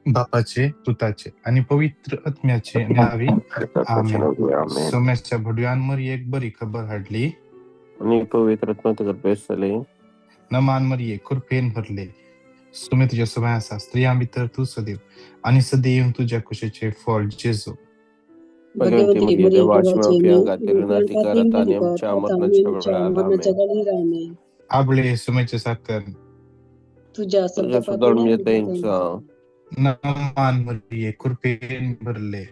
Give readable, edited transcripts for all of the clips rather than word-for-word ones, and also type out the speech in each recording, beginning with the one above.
बापाचे, पुताचे आणि पवित्र आत्म्याचे नावी आमेन. सोम्याच्या भडव्यांवर एक बरी खबर हाडली आणि पवित्र आत्मा तुका बेसले नमान मरिये कृपेन भरले. सुमे तुझ्या सवय असा स्त्रिया भितर तू सदैव आणि सदैव तुझ्या कुशीचे फळ जेजू. भगवंती मरिये देवाची माफिया खातीर विनंती करत आणि आमच्या मरणाच्या वेळार आमेन. आबळे सुमेचे साकर तुझ्या सुधारून येतांचा नमान मरिये कृपेन भरले.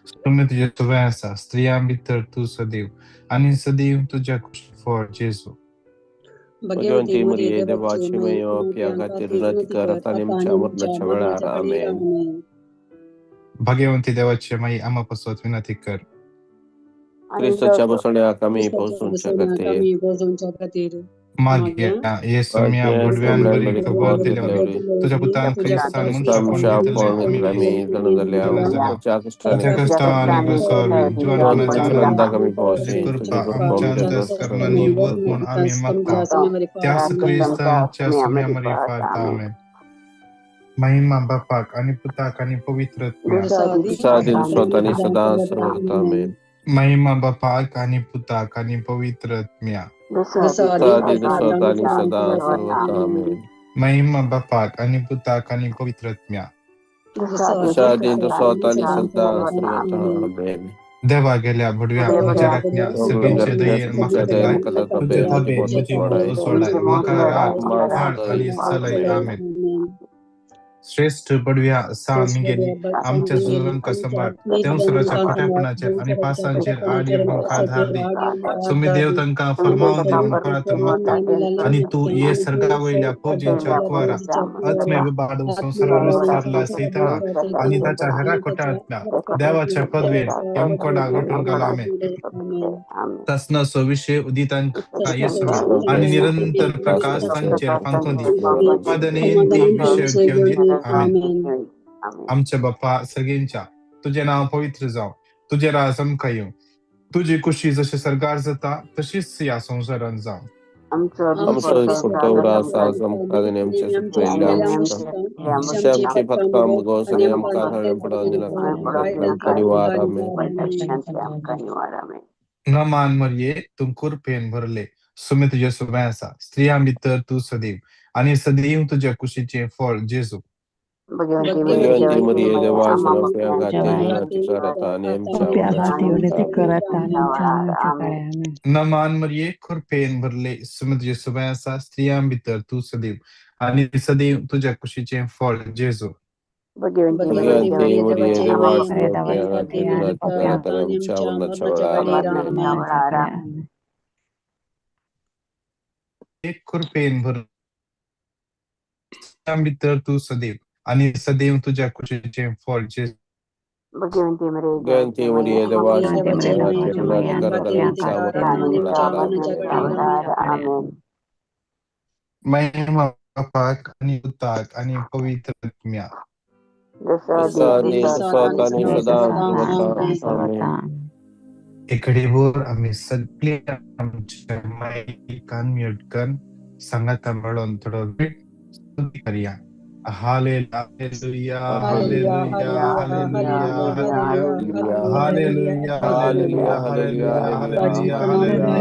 सुमे तुझ्या सवय असा स्त्रिया भितर तू सदैव आणि सदैव तुझ्या कुशीचे फळ जेजू. भगवंती मरिये देवाची माफिया खातीर विनंती करत आणि आमच्या मरणाच्या वेळार आमेन. भगवंती देवाची माई आम्हापासून विनंती कर. ख्रिस्ताच्या बसण्याक आम्ही पोहोचूंच्या खातीर मागे येसुम्या भडव्यांवरी खबर दिल्यावर तुझ्या पुतान ख्रिस्तान आमच्या पौर्णिमेला मी जण झाल्या त्या तुझ्या कष्टाने बसवावे जीवनपणाच्या आनंदाक आम्ही तुझी पोहोचे कृपा आमच्या अंतःकरणाने वत म्हणून आम्ही मागता त्यास ख्रिस्तांच्या सुम्यामरी फारता आमेन. महिमा बापाक आणि पुताक आणि पवित्र साधीन स्वतःनी सदा सर्वदा आमेन. महिमा बापाक आणि पुताक आणि पवित्र आत्म्या साधीन स्वतःनी सदा सर्वदा आमेन. महिमा बापाक आणि पुताक आणि पवित्र आत्म्या साधीन स्वतःनी सदा सर्वदा आमेन. देवा गेल्या भडव्या तुझ्या राखण्या सगळ्यांचे दयेन म्हाका दिलाय तुझे थाबे म्हजी मूळ सोडाय म्हाका राख हाड आणि सलय आमेन. श्रेष्ठ बडव्या सा मिगेली आमच्या सुरंका संभाळ देवसराच्या खोट्यापणाचेर आणि पासांचेर आड येऊन खाधार दे. तुम्ही देव तांकां फरमावून दिवन फळातून मागता आणि तू ये सर्गा वयल्या फौजींच्या कुवारा आत्मे विबाड संसारावर विस्तारला सैताना आणि ताच्या हेरा खोट्या देवाच्या पदवेन यमकोडा गोठून घाला आमेन. तसना विषय उदितांका येसुमी आणि निरंतर प्रकाश तांचेर फांकून दी पदनेन ती विषय घेऊन दी आमेन. आमच्या बाप्पा सगळ्यांच्या तुझे नाव पवित्र जाव तुझे राज आमकां येवं तुझी कुशी जशी सरकार जाता तशीच या संसारान जाव. आमच्या साज आमकां आनी आमच्या सुटलेल्या आमचे फक्त आमगोस आणि आमकां सगळें पडून दिला निवार आमेन. नमान मरिये तुम कृपेन भरले सुमे तुझ्या सुमे आसा स्त्रिया भितर तू सदैव आणि सदैव तुझ्या कुशीचे फळ जेजू. भगवंती मरिये देवाची माफिया खातीर विनंती करत आणि नमान मरिये कृपेन भरले सुमे तुझ्या सुमे आसा स्त्रिया भितर तू सदैव आणि सदैव तुझ्या कुशीचे फळ जेजू. भगवंती मरिये देवाची माफिया खातीर विनंती करत आणि आमच्या मरणाच्या वेळार आमेन. कृपेन भरले भितर तू सदैव आणि सदैव तुझ्या कुशीचे फळ जेजू. भगवंती मरिये देवाची माफिया खातीर विनंती करत आणि आमच्या मरणाच्या वेळार आमेन. महिमा बापाक आणि पुताक आणि पवित्र आत्म्या साधीन स्वतःनी सदा सर्वदा आमेन. एकडे वर आम्ही सगळे आमच्या माईकान म्यूट करून सांगाता मिळून थोडं स्तुती करूया. Hallelujah hallelujah hallelujah hallelujah hallelujah hallelujah hallelujah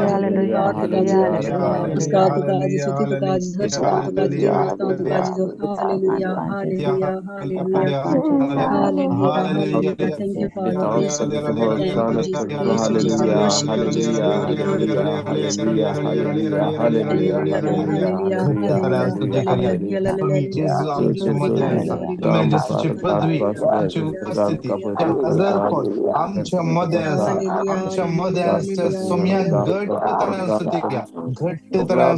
तुम्ही जसची पदवी आमची उपस्थिती हजरपण आमच्या मध्ये आमच्या मध्ये असते सोम्या घट्ट तऱ्हेन स्तुती घ्या घट्ट तऱ्हेन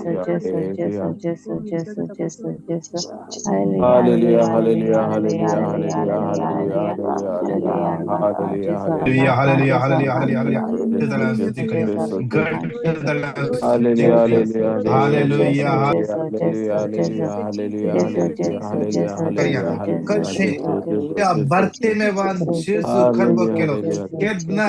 Hallelujah, hallelujah, hallelujah, hallelujah, hallelujah, hallelujah, hallelujah, Hallelujah, hallelujah, hallelujah. hallelujah, हallelujah. स्तुति गढ़ स्तुति Hallelujah, करिया hallelujah, hallelujah hallelujah, hallelujah, hallelujah, hallelujah, hallelujah, hallelujah, करिया hallelujah, hallelujah. कशे या भरते में वान जेसु खरब Hallelujah, केलो hallelujah. केतना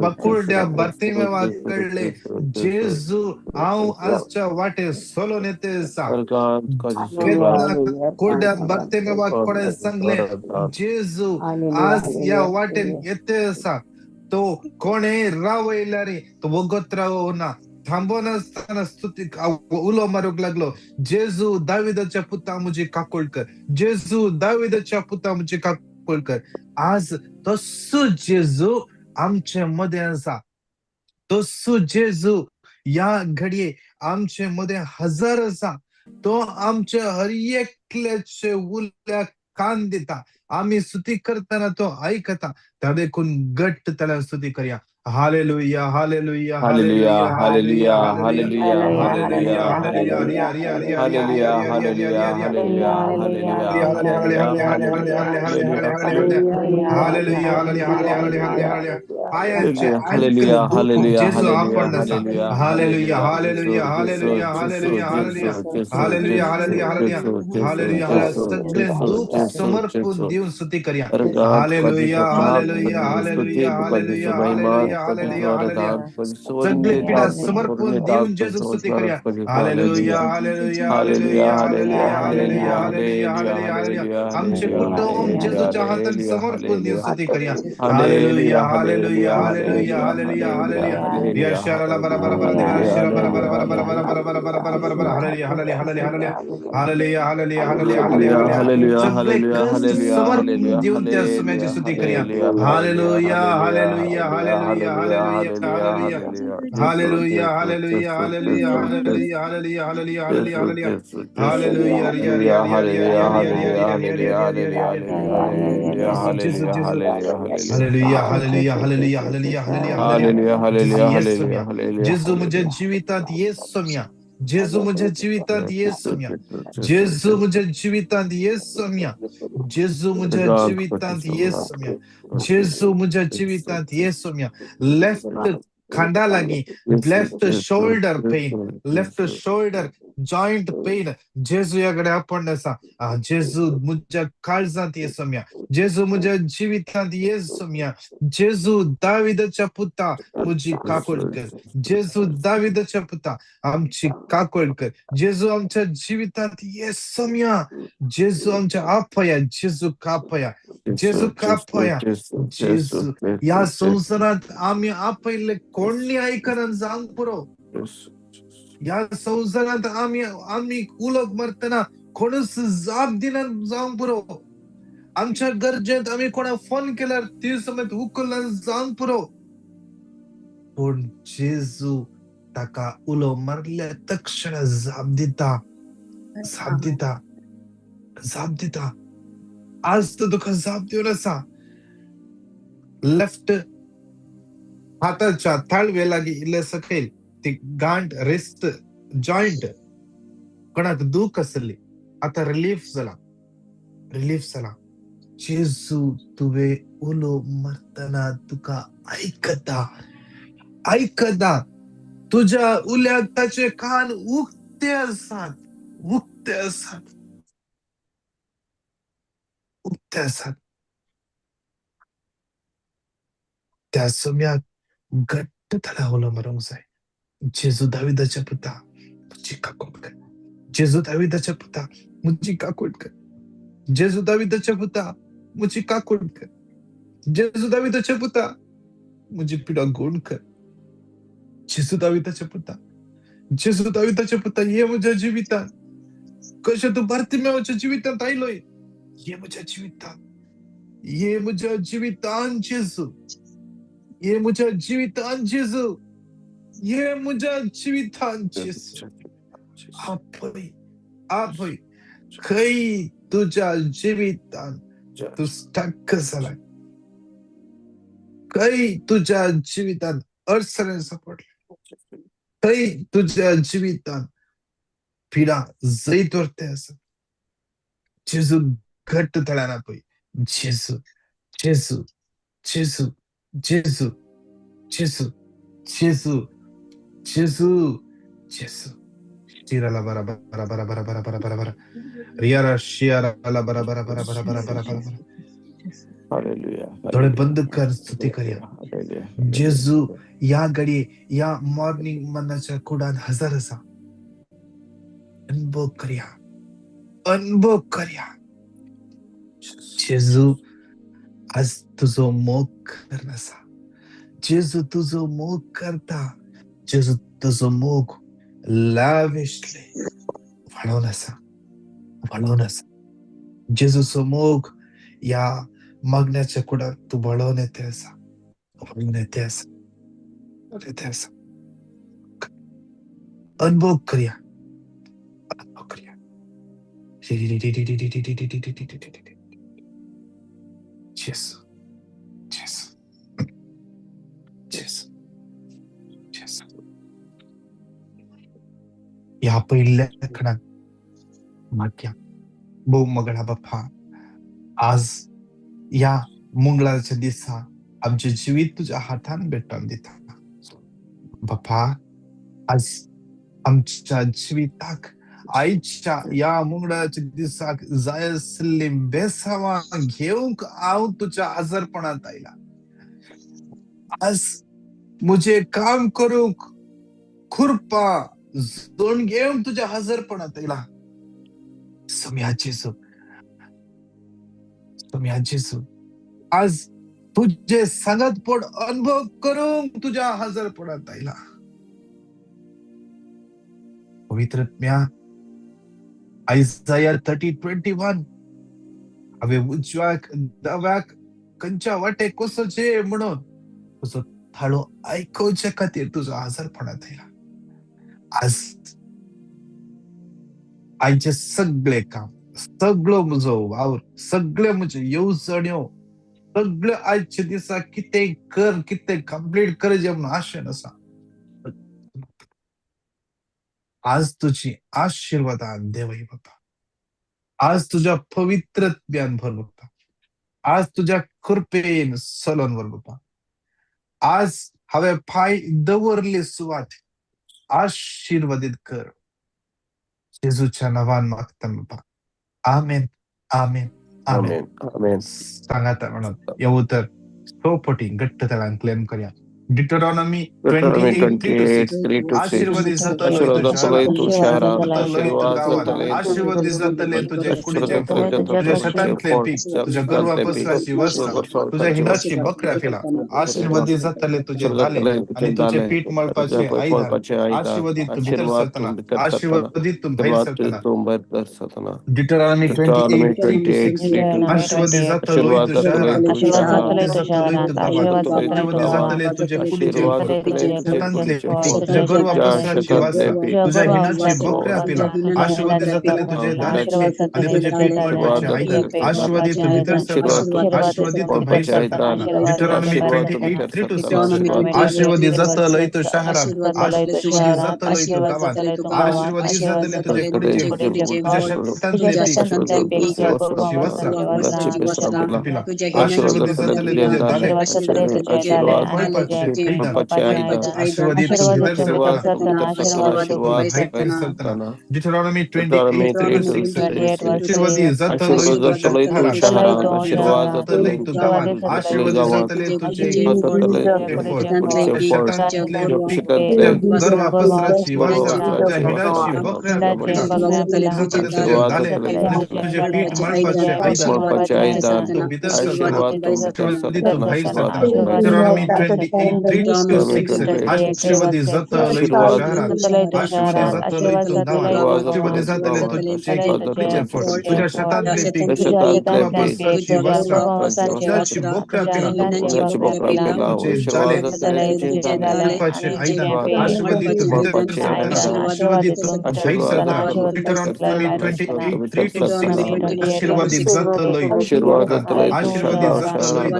बकुरड्या भरते में वा कळले जेसु आऊ आजच्या वाटे सोलो नेते सा Welcome, Kaji केतना Sulban. कोरड्या भरते में वा कोडे संगले जेसु आज या वाटेन येते सा तो कोणे रावयला रे तो वगत राव ना थांबून असताना स्तुती उलो मारूक लागलो जेजू दाविदाच्या पुता मुझे काकोळकर जेजू दाविदाच्या पुता मुझे काकोळकर आज तसो जेजू आमच्या मध्ये असा तसो जेजू या घडये आमच्या मध्ये हजार असा तो आमच्या हर एकल्याचे उल्या कान देता आम्ही स्तुती करताना तो ऐकता त्या देखून गट्ट त्याला स्तुती करूया hallelujah hallelujah Hallelujah, hallelujah hallelujah hallelujah, hallelujah hallelujah, hallelujah hallelujah, hallelujah hallelujah. Riya Riya Riya Riya Riya Hallelujah, Riya Riya Riya hallelujah, Riya hallelujah, hallelujah, hallelujah, hallelujah, hallelujah, hallelujah, hallelujah hallelujah, hallelujah hallelujah hallelujah, hallelujah पायांचे hallelujah, uncle hallelujah, दुखू hallelujah, जेजू hallelujah, आपण नसा hallelujah, hallelujah hallelujah. Hallelujah hallelujah hallelujah hallelujah hallelujah hallelujah hallelujah hallelujah hallelujah सगळे दुःख समर्पण देऊन स्तुती करूया अर्घात कधी हालेलुया प्रताप हालेलुया कधी स्तुती हालेलुया कधी हालेलुया महिमा हालेलुया कधी हालेलुया हालेलुया वरदान कधी सगळे पिढा सुवर्णिता कधी समर्पण पूर्णिता देऊन कधी जेजू स्तुती संस्कार करूया कधी hallelujah hallelujah hallelujah hallelujah hallelujah hallelujah hallelujah hallelujah hallelujah hallelujah hallelujah hallelujah hallelujah आमचे हालेलुया कुटुंब हालेलुया जेजूच्या हातात हालेलुया समर्पण देऊन हालेलुया स्तुती करूया hallelujah hallelujah hallelujah hallelujah hallelujah hallelujah hallelujah hallelujah hallelujah यशाला बरा बरा हालेलुया बरा देवा हालेलुया शिरा बरा बरा हालेलुया बरा बरा बरा हालेलुया बरा बरा बरा बरा बरा बरा hallelujah hallelujah hallelujah hallelujah hallelujah hallelujah hallelujah Hallelujah, hallelujah hallelujah, सगळे hallelujah, कष्ट hallelujah, समर्पण hallelujah, देऊन त्या समयाची hallelujah, स्तुती करूया hallelujah, hallelujah, hallelujah hallelujah, hallelujah hallelujah, hallelujah hallelujah, hallelujah hallelujah, hallelujah. Jesus, hallelujah Jesus, hallelujah Jesus, hallelujah Jesus, hallelujah hallelujah hallelujah hallelujah Jesus, hallelujah Jesus, Jesus, hallelujah Riya Riya hallelujah, Riya Riya hallelujah, Riya Riya Riya hallelujah, Riya Riya hallelujah, Riya Riya hallelujah, Riya Riya hallelujah, Riya hallelujah, Jesus Jesus hallelujah, Jesus hallelujah, hallelujah. Hallelujah hallelujah hallelujah hallelujah hallelujah hallelujah Hallelujah, जेजू hallelujah, ये hallelujah, Saumya hallelujah, जेजू मुझे hallelujah. जीवितात ये सोम्या जेजू मुझे जीवितात ये Jesus, Saumya Jesus, जेजू Jesus. मुझे जीवितात ये सोम्या जेजू मुझे God, God जीवितात is ये so Saumya good. God is जेजू so मुझे good. जीवितात ये सोम्या लेफ्ट खांदा लागी Jesus, left Jesus, shoulder pain Jesus, left Jesus. Shoulder joint pain जेजू याकडे आपण असा जेजू मुझ्या काळजात ये सोम्या जेजू मुझ्या जीवितात ये सोम्या जेजू दाविदच्या पुता मुझी काकोळकर जेजू दाविदच्या पुता आमची काकोळकर जेजू आमच्या जीवितात ये सोम्या जेजू आमच्या आपया जेजू कापया जेजू कापया जेजू या संसारात आम्ही आपले कोणी ऐकणं जाऊन पुरो या संसारात आम्ही आम्ही उलग मरताना कोणच जाब दिनं जाऊन पुरो आमच्या गरजेत आम्ही कोणा फोन केल्यावर ती समेत उकलून जाऊन पुरो पण जेजू ताका उलो मारल्या तक्षण जाब दिता जाब दिता जाब दिता आज तर तुका जाब देऊन असा लेफ्ट हाताच्या ताळवे लागी इले सखेल ती गांठ रिस्ट जॉइंट कोणाक दुख असली आता रिलीफ झाला जेजू तुवे उलो मरताना तुका ऐकता तुझ्या उल्या ताचे कान उगते असतात त्या सम्यात घट्ट त्याला उलो मरवून जाय जेजू दाविदाच्या पुता मुझी काकोळकर जेजू दाविदाच्या पुता मुझी काकोळकर जेजू दाविदाच्या पुता मुझी काकोळकर जेजू दाविदाच्या पुता मुझी पिढा गोड कर जेजू दाविदाच्या पुता ये मुझ्या जीवितात कशा तू बार्तिमेवच्या जीवितात आयलोय ये मुझ्या जीवितान जेजू ये मुझ्या जीवितान जेजू ये मुझ्या जीवितान जेजू आपय खै तुझ्या जीवितान तू स्टक झालाय खै तुझ्या जीवितान अडचणी सापडल्या खै तुझ्या जीवितान पीडा जैत वरते असं जेजू घट्ट तळाना पई जेजू जेजू जेजू जेजू जेजू जेजू जेजू जेजू Shirala bara bara bara bara bara bara bara bara. Riara shiara la bara bara bara bara bara bara bara bara. Hallelujah. थोडे बंद कर स्तुती करूया. जेजू या घडी या मॉर्निंग मनाच्या कुडान हजर असा अनुभव करूया. जेजू आज तुझो मोग करनासा. जेजू तुझो मोग करता. जेजू तुझो मोग लाविशली वाढवून असा. जेजूचो मोग या मागण्याच्या कुडात तू वळवून येते असा. अनुभव करूया. जेजू जेजू जेजू जेजू या पहिल्या खणात माग्या बहु मगळा बाप्पा आज या मंगळाच्या दिसा आमचे जीवित तुझ्या हातान भेटून दिता बाप्पा. आज आमच्या जीविताक आईच्या या मंगळाच्या दिसाक जाय असले बेसावा घेऊन हांव तुझ्या आजारपणात आयला. आज मुझे काम करूक खुरपा जोड घेऊन तुझ्या हजरपणात आयला. सम्या जेजू आज तुझे सांगत पड अनुभव करून तुझ्या हजरपणात आयला. पवित्र आयसाया 30:21 हांवे उजव्याक दाव्याक खंयच्या वाटे कसो जे म्हणून तुजो थाळो आयकोवचे खातीर तुजो हजरपणात आयला. आज आयचे सगळे काम सगळो म्हजो वावर सगळे म्हजे येवजण्यो सगळे आजचे दिसा कितें कर कितें कंप्लीट करचे म्हणून आशेन आसा. आज तुझी आशीर्वादान देवय बाप्पा. आज तुझ्या पवित्रत्व्यान भर बाप्पा. आज तुझ्या कृपेन सलोन वर बाप्पा. आज हांवे पाय दवरले सुवात आशीर्वादित कर. जेजूच्या नावान मागता बाप्पा. आमेन आमेन आमेन आमेन. सांगाता म्हणून येऊ तर 100 पटी घट्ट तळान क्लेम करूया. Deuteronomy 28:3-6 आशीर्वादी जातले तू शहरात आशीर्वादी जातले तुझे कुडीचे फळ तुझ्या शेतांतले पीक तुझ्या गर्भापसराची वस्त्र तुझ्या हिंडाची बकऱ्या पिला. आशीर्वादी जातले तुझे दाले आणि तुझे पीठ मळपाचे आयदान आशीर्वादित भितर सरतना आशीर्वादित बाहेर सरतना. Deuteronomy 28:3-6 आशीर्वादी जातले तू शहरात आशीर्वादी जातले तुझे कुडीचे फळ शेतांतले पीक तुझ्या गर्भापसराची वस्त्र तुझ्या हिंडाची बकऱ्या पिला. आशीर्वादी जातले तुझे दाले आणि तुझे पीठ मळपाचे आयदान आशीर्वादित भितर सरतना आशीर्वादित बाहेर सरतना. Deuteronomy 28:3-6 आशीर्वादी जातले तू शहरात आशीर्वादी जातले तू गावात आशीर्वादी जातले तुझे कुडीचे फळ तुझ्या शेतांतले पीक तुझ्या गर्भापसराची वस्त्र पिला. आशीर्वादी जातले तुझे दाले Deuteronomy 28:6 आशीर्वादी जातले शहरात आशीर्वादी तू गावात आशीर्वादी जातले तुझे शेतांतले पीक तुझ्या गर्भापसराची वस्त्र तुझ्या हिंडाची बकऱ्या पिला. तुझे दाले आणि तुझे पीठ मळपाचे आयदान तू भितर सरतना आशीर्वादी तू बाहेर सरतना. Deuteronomy 28:3-6 आशीर्वादी जातले तू शहरात आशीर्वादी जातले तू गावात आशीर्वादी जातले तुझे कुडीचे फळ तुझ्या शेतांतले पीक तुझ्या गर्भापसराची वस्त्र हिंडाची बकऱ्या पिला. तुझे दाले मळपाचे आयदान आशीर्वादी तू भितर सरतना आशीर्वादी तू बाहेर सरतना. Deuteronomy 28:3-6 आशीर्वादी जातले तू शहरात आशीर्वादी जातले तू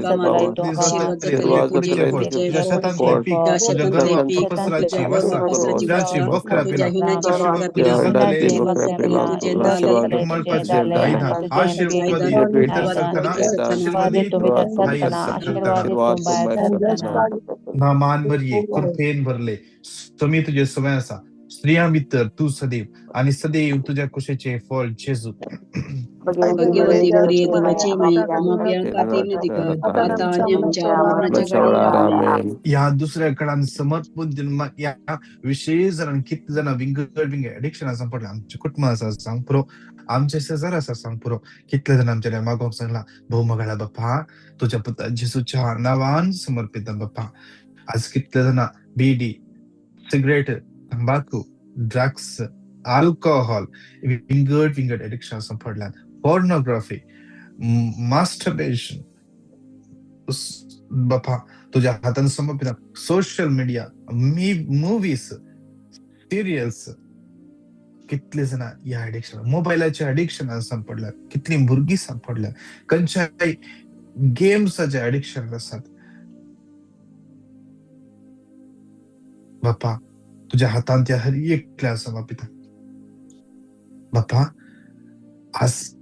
गावात आशीर्वादी जातले तुझे कुडीचे तुझे फळ, तुझ्या शेतांतले पीक, तुझ्या घरवर कपसराची वसा, दुधाची बकऱ्या पिला, तुझे सगळे कमळपाचे दायना आशीर्वादी वितर सकना आशीर्वादी भाई सकना ना मान भरिये कृपेन भरले तुम्ही तुझे समय असा स्त्रिया मित्र तू सदैव आणि सदैव तुझ्या कुशेचे फळ जेजू Bhagavati Maria Devachi Maya Kamapiyan Katin Dika Patanyam Chamaranacha या दुसऱ्या कडान समर्पण दिन या विशेष जण किती जण विंग एडिक्शन असं पडलं आमच्या कुटुंब असं सांग पुरो आमच्या शेजार असं सांग पुरो कितले जण आमच्या मागोक सांगला भाऊ मगाला बाप्पा तुझ्या पुत्र जेसूच्या नावान समर्पित बाप्पा आज कितले जण बीडी सिगरेट तंबाखू ड्रग्स अल्कोहोल विंगड एडिक्शन असं पडल्यान pornography, masturbation, बापा तुझ्या हातान समर्पित सोशल मीडिया मूवीज सिरियल्स कितले जण या एडिक्शन मोबाईलच्या एडिक्शन संपडल्या कितली भुरगी संपडल्या खंयच्याय गेम्सच्या एडिक्शन असतात बापा तुझ्या हातान त्या हर एकल्या समर्पित बापा आज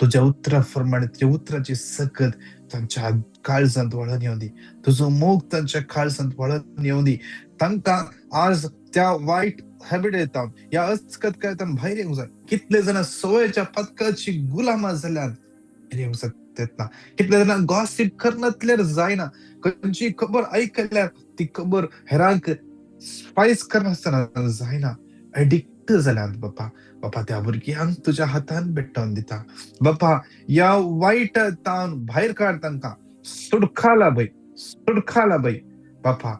तुझ्या उत्तराप्रमाणे त्या उत्तराची सकत त्यांच्या काळजांत वळण येऊन दी तुझं मोग त्यांच्या काळजांत वळण येऊन दी तांकां आज त्या वाईट हॅबिट येतात या अचकत काय भायर येऊन जाय कितले जण सवयच्या पथकाची गुलाम झाल्यात येऊन सकतात ना कितले जण गॉसिप करण्यातल्यार जायना खंयची खबर ऐकल्यार ती खबर हेरांक स्पाइस करनासतना जायना एडिक्ट जाल्यात बापा त्या भुरग्यांक तुझ्या हातान भेटून दिता बापा या वाईट तान भायर काढ तांकां सुडखाला बाई बापा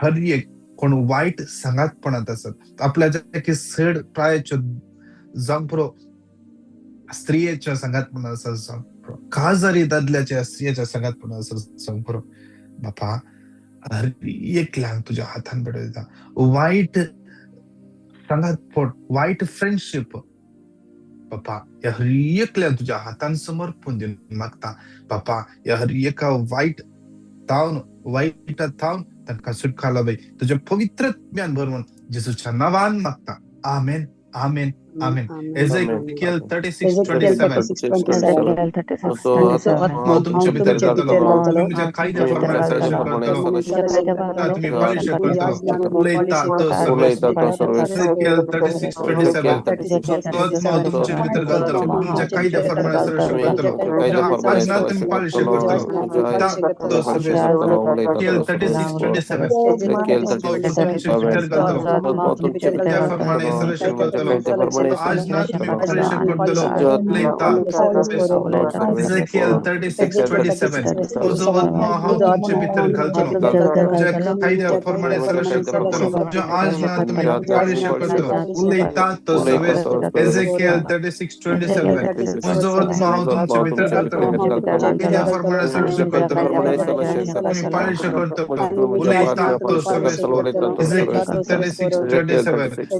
हर एक कोण वाईट संगातपणात असत आपल्या जे सड प्रायाच्या जांपुरो स्त्रियेच्या संगातपणात असत काजारी दादल्याच्या स्त्रियेच्या संगातपणात असत जांपुरो बापा हर एक ल्हान तुझ्या हातान भेटून दिता वाईट वाईट फ्रेंडशिप बापा या हर एकल्या तुझ्या हातान समर्पण देऊन मागता बापा या हर एका वाईट तावन तांकां सुटकाला बाई तुझ्या पवित्र ज्ञान भरवून जेसूच्या नावान मागता आमेन आमेन आमेन एझेकिएल 36:27 तुमच्या भितर घालतलो तुमच्या कायद्याप्रमाणे तुम्ही पाळीश करतलो उलयता तो एझेकिएल 36:27 तुमच्या भितर घालतलो तुमच्या कायद्याप्रमाणे करतलो आज ना तुम्ही पाळीश करतलो एझेकिएल 36:27 तुमच्या भितर घालतलो त्याप्रमाणे करतलो आज ना तुम्ही पाळीश करतलो उलयता Ezekiel 36:27 तुमच्या भितर घालतलो तुझ्या कायद्याप्रमाणे करतलो आज ना तुम्ही पाळीश करतलो उलयता तो Ezekiel 36:27 तुमच्या भितर घालतलो कायद्याप्रमाणे करतलो तुम्ही पाळीश करतलो उलयता तो Ezekiel 36:27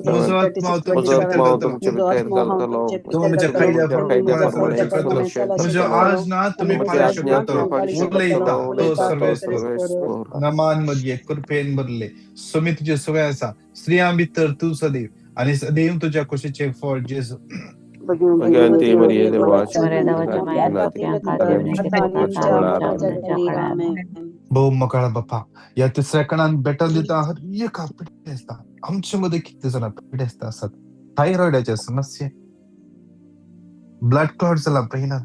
तुमच्या भितर घालतलो तुमच्या कायद्याप्रमाणे करतलो आज ना तुम्ही पाळीश करतलो उलयता तो सर्वेस्वर नामांमध्ये कृपेन भरले सुमी तुझे सवय असा स्त्रियां भितर तू सदैव आणि सदैव तुझ्या कुशीचे फळ जेजू भगवती मरिये देवाची भाऊ मकाळा बाप्पा या तिसऱ्या कणान बेटन दिता हर एका पिढी असता आमच्या मध्ये किती जण पिढी असतात थायरॉइडच्या समस्या ब्लड क्लॉट झाला पहिल्यात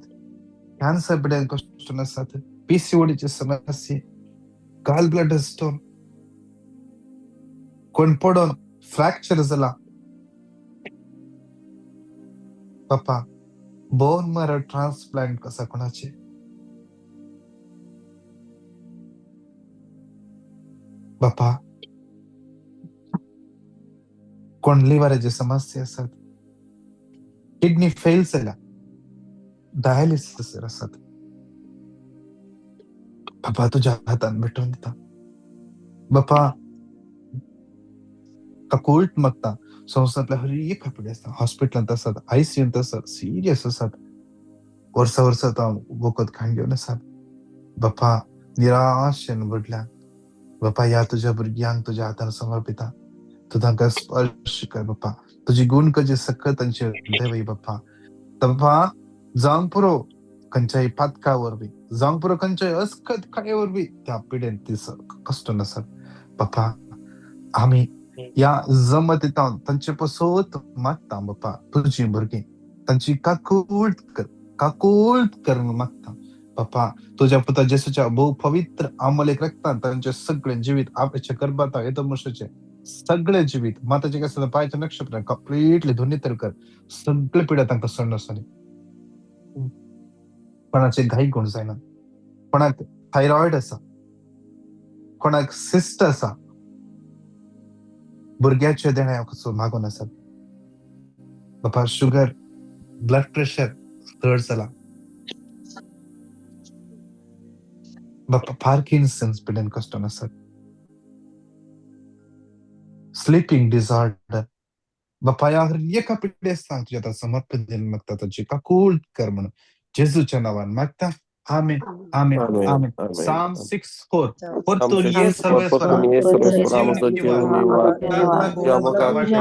कॅन्सर पिढ्यां कष्ट असतात पीसीओडीची समस्या गाल ब्लड स्टोन कोण पडून फ्रॅक्चर झाला बाप्पा बोन मॅरो ट्रान्सप्लांट कसा कोणाचे बाप्पा कोण लिव्हरचे समस्या असतात किडनी फेल झाला डायलिसिस असतात बाप्पा तुझ्या हातान भेटून दिता बाप्पा काकूल्ट मागता संस्थातल्या हर एक पिढी असतात हॉस्पिटलांत असतात आयसीयूंत असतात सिरियस असतात वर्सा वकत खाण घेऊन असतात बाप्पा निराशेन भरल्या बापा या तुझ्या भुरग्यांक तुझ्या हातान समर्पिता. तू तांकां स्पर्श कर बापा. तुजी गुण कशी सकत तांचे देवई बापा. बापा जावंक पुरो खंयच्याय पातका वरवीं जावंक पुरो खंयच्याय अस्खत काये वरवीं त्या पिडेन ती कश्ट नासत. बापा आमी या जमतीतां तांचे पसोत मागता बापा. तुजी भुरगीं तांची काकूळट कर मागता बापा. तुझ्या पुता जेसूच्या भोव पवित्र आमलेक रक्तान तांचे सगळे जिवीत आपच्या गर्भात येतो मशाचे सगळे जिवीत माताचे कसं पायाच्या नक्षत्र कंप्लीटली धुनीतर कर. सगळे पिढ्या तांकां सण आसतली. कोणाचे घाई कोण जायना. कोणाक थायरॉइड आसा, कोणाक सिस्ट आसा, भुरग्याचे देण्या मागून आसात बापा. शुगर, ब्लड प्रेशर चड जाला बापा. पार्किन्सन्स पिडेन कश्ट आसात. स्लीपिंग डिसऑर्डर बापा या हर एका पिढेस्तांक तुझ्या आतां समर्पित मागता. ताची काकूळट कर म्हणून जेजूच्या नावान मागता. आमेन आमेन आमेन आमेन. आमेन साम आमेन. 6:4 परतून ये आमचे सर्वेश्वरा परतून ये तुझो सर्वेश्वरा जीव आमचो जीव निवास निवास मुखाक मका वाटे.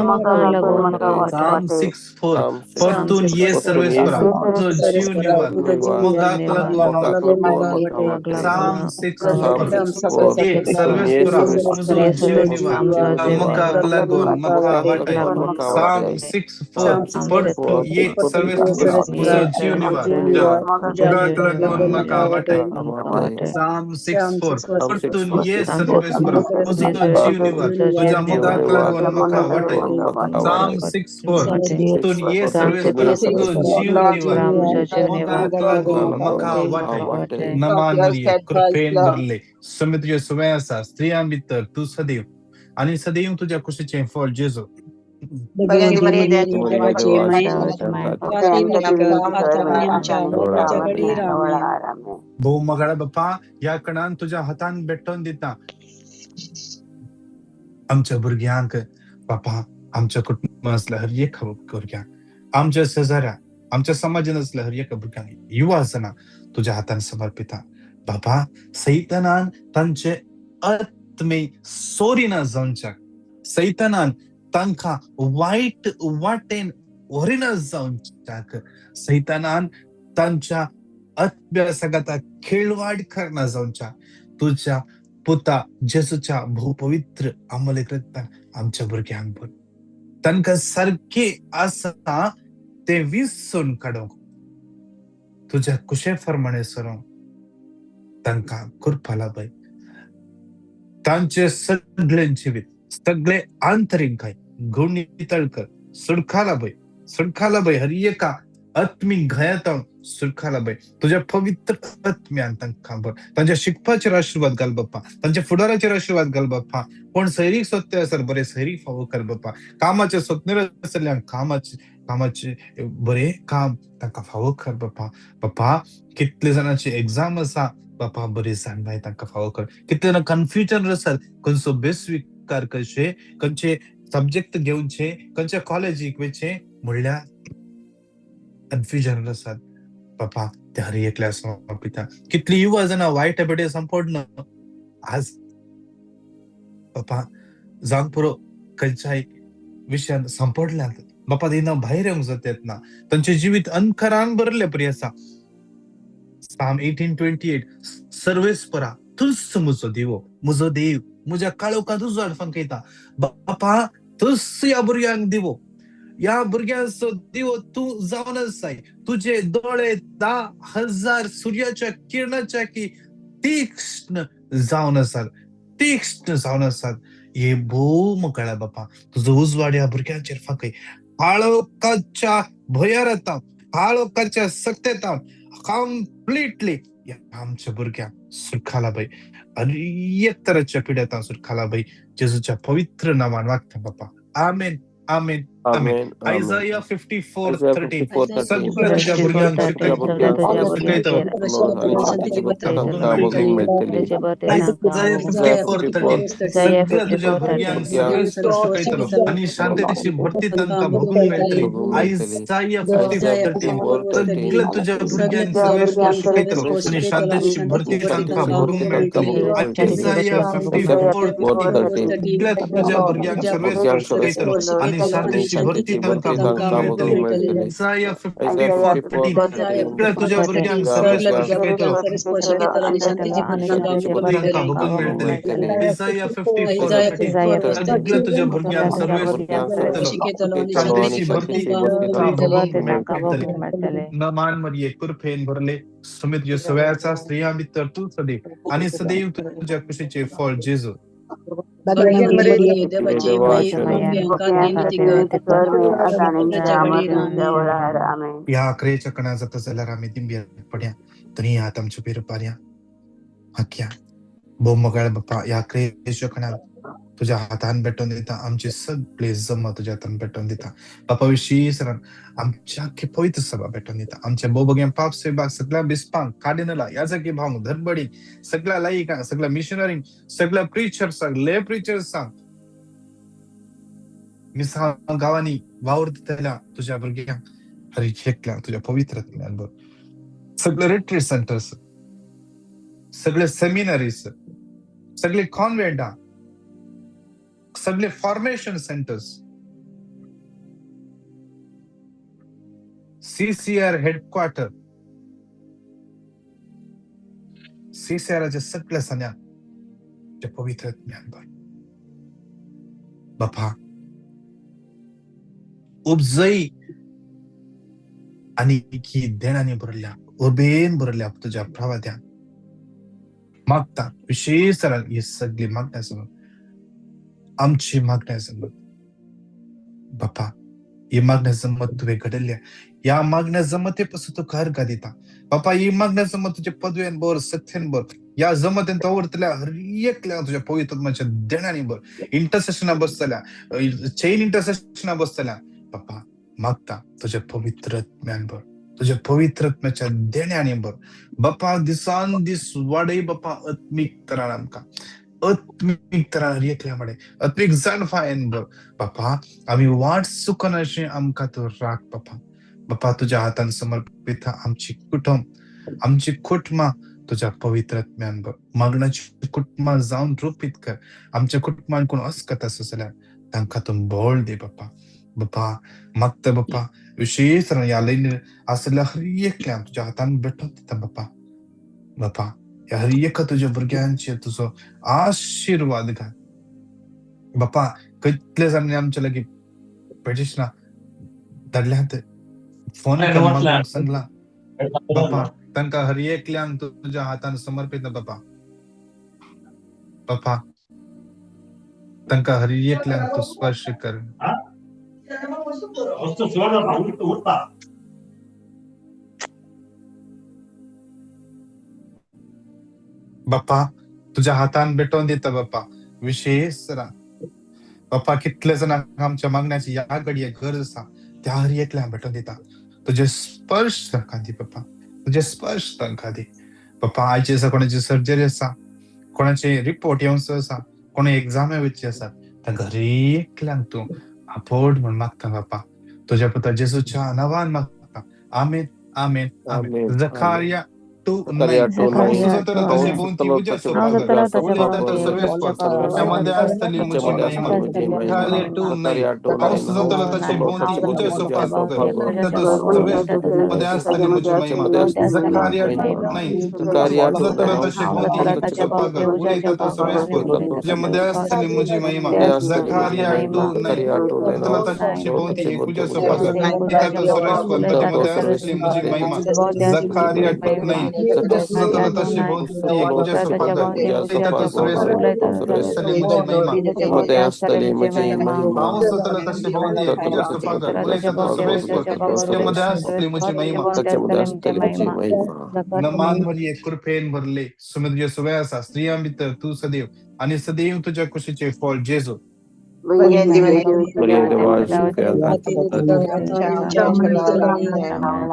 वाटे. साम 6:4 साम परतून ये परतून ये सर्वेश्वरा तुझो जीव निवास निवास मुखाक लागून मकाक लागून मका वाटे. साम साम 6:4 ये परतून ये सर्वेश्वरा तुझो सर्वेश्वरा जीव तुझो निवास जीव निवास मुखाक लागून मका मकाक वाटे. लागून मका साम वाटे. 6:4 परतून ये सर्वेश्वरा तुझो जीव निवास मुखाक लागून मका वाटे. साम 6:4 परतून ये सर्वेश्वरा तुझो जीव निवास तुझ्या मुखाक लागून मका वाटे. साम 6:4 परतून ये सर्वेश्वरा तुझो जीव निवास मुखाक लागून मका वाटे. नमानुये कृपेन भरले समी तुझे सुवे आसा स्त्रियां भितर तू सदैव आणि सदैव तुझ्या कुशीचे फळ जेजू. भगवती मरिया देवाची माय आमच्या मरणाच्या घडी राम. भाऊ मगाळा बाप्पा या कणान तुझ्या हातान भेटून दिता आमच्या भुरग्यांक बापा. आमच्या कुटुंब असल्या हर एक भुरग्यांक, आमच्या शेजाऱ्या, आमच्या समाजान असल्या हर एक भुरग्यांक युवा असना तुझ्या हातान समर्पिता बापा. सैतानान तांचे आत्मे सोरीना जावच्या, सैतानान तांकां वाईट वाटेन व्हरिना जावच्याक, सैतानान तांच्या अभ्यासागता खेळवाड करना जावच्या तुझ्या पुता जेसूच्या भोव पवित्र आमलेक रक्तान आमच्या भुरग्यांक भर. तांकां सारखे आसा ते विसरून काडूंक तुझ्या कुशे प्रमाणे सरोंक तांकां कृपा लाभय. तांचे सगळे जिवीत, सगळे आंतरिक घाय गुण नितळ कर. सुडका लाभय हर एका आत्मिक घायातां सुडका लाभय. तुझ्या पवित्र आत्म्यान तांकां भर. तांच्या शिकपाचेर आशीर्वाद घाल बाप्पा. तांच्या फुडाराचेर आशीर्वाद घाल बाप्पा. कोण सैरीक सोदते आसत बरे सैरीक फावो कर बाप्पा. कामाचे सोदनेर आसल्यांक कामाचे बरे काम तांकां फावो कर बाप्पा. बाप्पा कितले जाणांची एग्जाम आसा बाप्पा बरे जाणबाय तांकां फावो कर. कितले जाणां कन्फ्युजन आसात खंयचो बेस्विकार करचे, खंयचे सब्जेक्ट घेवचे, खंयच्या कॉलेजीक वयचे म्हणल्यार कन्फ्युजन आसात बाप्पा. ते हर एकल्या समर्पिता. कितली युवा जाणां वायट हॅबिटी संपडना आज बाप्पा. जावंक पुरो खंयच्याय विशयान संपडल्यात बाप्पा. दिना भायर येवंक जातात ना. तांचे जिवीत अंधकारान भरले परी आसा. साम 18:28 सर्वेस्परा तूच म्हजो दिवो, म्हजो देव, म्हज्या काळोखांत तुजो आडफांकयता बाप्पा. तूच या भुरग्यांक दिवो, या भुरग्यांचो दिवो तू जावन आसाय. तुझे दोळे 10,000 सूर्याच्या किरणाच्या की तीक्ष्ण जावन आसात. हे भोव कळ्ळा बाप्पा. तुजो उजवाड या भुरग्यांचेर फांकय. काळोखाच्या भयारतां, काळोखाच्या सत्तेतां कंप्लीटली आमच्या भुरग्यांक सुटका लाभय. अनेक तरांच्या पिड्यातां सुटका लाभय. जेजूच्या पवित्र नावान वागता बाप्पा. आमेन आमेन आमेन. Isaiah 54:13 54:13 सगळं तुझ्या भुरग्यांक तुझ्या भुरग्यांक सगळे आणि शांतीची भक्ती तांकां भोगूंक मेळटली. Isaiah 54:13 सगळं तुझ्या भुरग्यांक सगळे शिकयतलो आणि शांततेची भरती तांकां भोगूंक मेळटली. भोगूंक मेळटली. Isaiah 54:13 सगळं तुझ्या भुरग्यांक सगळे शिकयतलो आणि शांततेची भरती तांकां भोगूंक मेळटली. Isaiah 54:13 सगळ्या तुझ्या भुरग्यांक सगळे शिकयतलो आणि शांततेची भरती तांकां भोगूंक मेळटली. Isaiah 54:13 सगळ्या तुझ्या भुरग्यांक सगळे शिकयतलो तांकां भोगूंक मेळटली. Isaiah 54:13 सगळ्या तुझ्या भुरग्यांक सगळे शिकयतलो शांततेची भरती तांकां भोगूंक मेळटली. नमान मरिये कृपेन भरले सुमित सगळ्याचा स्त्रिया भितर तू सदैव आणि सदैव तुझ्या कुशीचे फळ जेजू. या क्रेच्या कणा जाता जाल्यार आमी दिंब्या पड्या तरी आत आमच्या पेर पार्या हाक्या बोमगाळ बाप्पा या क्रेच्या कणा तुझ्या हातान भेटून दिता आमची सगळे जमा तुझ्या हातान भेटून दिता बापा विशेषरान आमच्या पवित्र सभा भेटून दिता आमच्या बोबग्या पाप सेवा सगळ्या बिस्पांक कार्डिनला याजकी भाव धरबडी सगळ्या लायिका सगळ्या मिशनरी सगळ्या प्रीचर्सांक ले प्रीचर्सांक मिसा गावांनी वावरतल्या तुझ्या भुरग्यांक हरी शेकल्या तुझ्या पवित्रत्म्यान बघ सगळे रिट्रीट सेंटर्स सगळे सेमिनरीज सगळे कॉन्व्हेंटा सगळे फॉर्मेशन सेंटर्स CCR हेडक्वार्टर CCRच्या सगळ्या सन्या पवित्र ज्ञान बापा उपजई आणि की देणाने भरल्या उर्बेन भरल्या तुझ्या प्रवाद्या मागता विशेष हे सगळे मागण्यासमोर आमची मागण्यासमोर बापा ही मागण्या जमत तुवे घडल्या या मागण्या जमतेपासून तू घर का देता बापा ही मागण्या जमत तुझ्या पदव्यांबर सत्यांबर या जमतेन तवरतल्या हरियकल्या तुझ्या पवित्रत्वाच्या देण्याने बर इंटरसेशना बसतल्या चेन इंटरसेशना बसतल्या बापा मागता तुझ्या पवित्रत्म्यांबर तुझ्या पवित्रत्म्याच्या देण्याने बर बापा दिसान दिस वाडय बापा आत्मिक तरान आमका आत्मिक तरान हरियकल्या आत्मिक जाणफायन बर बापा आम्ही वाट चुकन अशें आमकां तू राख बापा बापा तुझ्या हातान समर्पित आमची कुटुंब आमची कुटुंबा तुझ्या पवित्रत्म्यान बर मागणाची कुटुंबा जाऊन रूपीत कर आमच्या कुटुंबान कोण असकत आसा जाल्यार तांकां तू बोळ दे बापा बापा मागता बापा विशेष या लयन असल्या हरियकल्या तुझ्या हातान भेटून दिता बापा बापा या हरियका तुझ्या भुरग्यांचे तुझो आशीर्वाद घाल बापा कितले जाणांनी आमच्या लागी पेटिशनां धाडल्यात फोन करून सांगला बापा तांकां हरियकल्यांक तुझ्या हातान समर्पित बापा बापा तांकां हरियकल्यांक तू स्पर्श कर बापा तुझ्या हातान भेटून दिता बापा विशेष बापा कितले जणांक आमच्या मागण्याची या घडये गरज आसा त्या हरियकल्यांक भेटून दिता तुझे स्पर्श तांकां दी बापा तुझे स्पर्श तांकां दी बापा आयचे आसा कोणाची सर्जरी आसा कोणाचे रिपोर्ट येवंचो आसा कोणी एग्जामे वयची आसा तांकां हरियकल्यांक तू आपोड म्हण मागता बापा तुझ्या पुता जेजूच्या नांवान मागता आमेन आमेन आमेन जकारिया कृपेन भरले सुमित स्त्रिया भितर तू सदैव आणि सदैव तुझ्या कुशीचे फळ जेजू Baghendi Maria Mariente Vasco Fiangata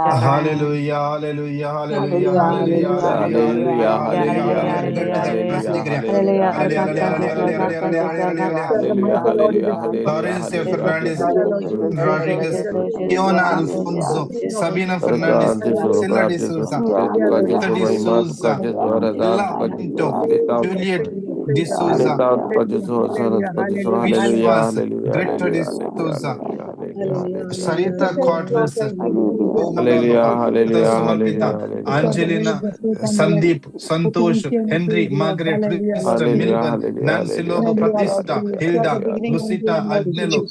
Hallelujah, hallelujah, hallelujah, hallelujah, hallelujah, Hallelujah, hallelujah, hallelujah, hallelujah, hallelujah, hallelujah, hallelujah, hallelujah, hallelujah, hallelujah, hallelujah, Florencia Fernandez, hallelujah. Rodriguez, Fiona Alfonso, Sabina Fernandez, Grazie sono, Sila de grazie sono, Souza, grazie Victor sono, de Marimato, Souza, grazie sono, Redato, Ella grazie Pinto, sono, Getato, Juliet de Souza, Getato, grazie sono, grazie sono, hallelujah, Vishwas, hallelujah, Greta de hallelujah, hallelujah, Souza, hallelujah, hallelujah, hallelujah. Sarita Cordless, Oh my God, Hallelujah, Papa, hallelujah, Sumalpita, hallelujah, hallelujah, Angelina, Sandeep, Santosh, Henry, Margaret, Kristen, hallelujah, Milvan, hallelujah, Nancy Lobo, Pratista, Hilda, Lucita, Agnello,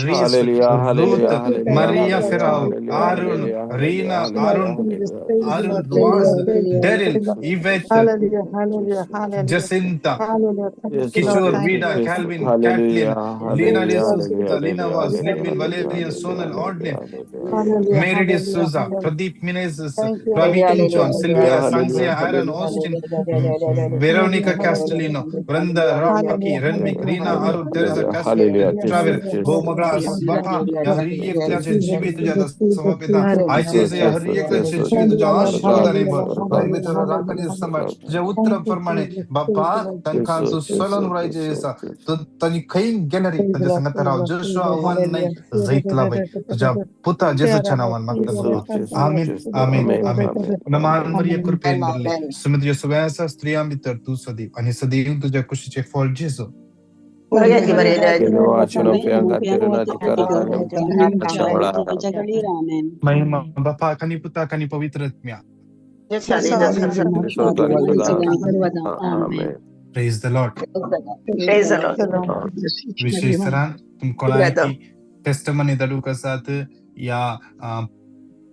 Reese, hallelujah, Ruth, hallelujah, hallelujah, Maria hallelujah, Ferrao, hallelujah, Arun, hallelujah, hallelujah, Reena, hallelujah, Arun, hallelujah. Arun, Dwaz, Daryl, Yvette, Jacinta, Jesus, Kishore, Jesus, Vida, Jesus, Calvin, hallelujah, Kathleen, Lena de hallelujah, hallelujah, Souza, Lena hallelujah, Was, hallelujah, Lidwin, hallelujah, Valerian, hallelujah, Sonal, Ordlin, hallelujah. Mary de Souza, Pradeep Menezes, Ravi Kinchon, Hallelujah, Sylvia, hallelujah, Sanzia, Aaron, hallelujah. Austin, Veronica Castellino, Brenda, Rocky, Renwick, Rina, Arun, Teresa Hallelujah, Castro, hallelujah, Travel, Jesus, Jesus, Bomaglas, Jesus, Bapa, Jesus, Yahri Jesus, Ekliache, Jesus, Jibit Jesus. Jada Samapita, Jesus, Aichese Yahri Jesus, Ekliache, Jesus, Jibit Jesus, Ashwada Lord, Nemo, Lord, Parimeter Rakani Samar, Jautra Permane, Bapa, Tankan Jesus, to Solon Jesus, Jesus, Raijesa, Jesus. to Tanikain Gallery, Tanja Sangatara, Joshua 1-9, Zaitlabai, Tuja Puta Jesu Chanawan Jesus, Maktabata. Jesus, Amin, Jesus. Amin, Amen, Amin. amen, Naman amen. Maria Kurpen Berle, Sumit Yosuvasa, Striamitar, tu Sadi, and Sadi to Jakushi for Jesu. Baghendi Maria Che ne facciano fiancare nati caratania Mahima Bapa Kaniputa Kanipavitratmia. Amen. Praise the Lord. Praise the Lord. विशेष सरान तुम कोणाई की testimony दड़ू का साथ या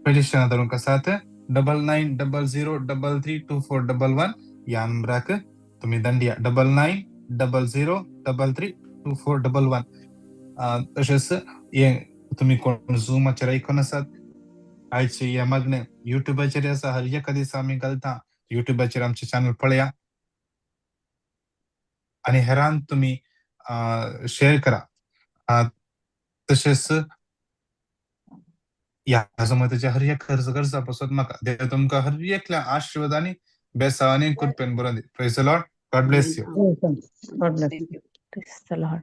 prediction दड़ू का साथ 9900332411 या नंबर का तुम्हें दंडिया 9900332411 तसेच ये तुम्ही कोण झूम चराई कोण साथ आयचे या मगने YouTube चेर असा हर एक कधी सामी घालता YouTube चेर आमचे चॅनल पळया आणि हेरान तुम्ही शेअर करा तसेच या जमतेच्या हर एक खर्च गरजापासून म्हाका देव तुमकां हर एकल्या आशीर्वादांनी बेसावांनी कृपेन बरोवन दी. Praise the Lord. God bless you. God bless you. Praise the Lord.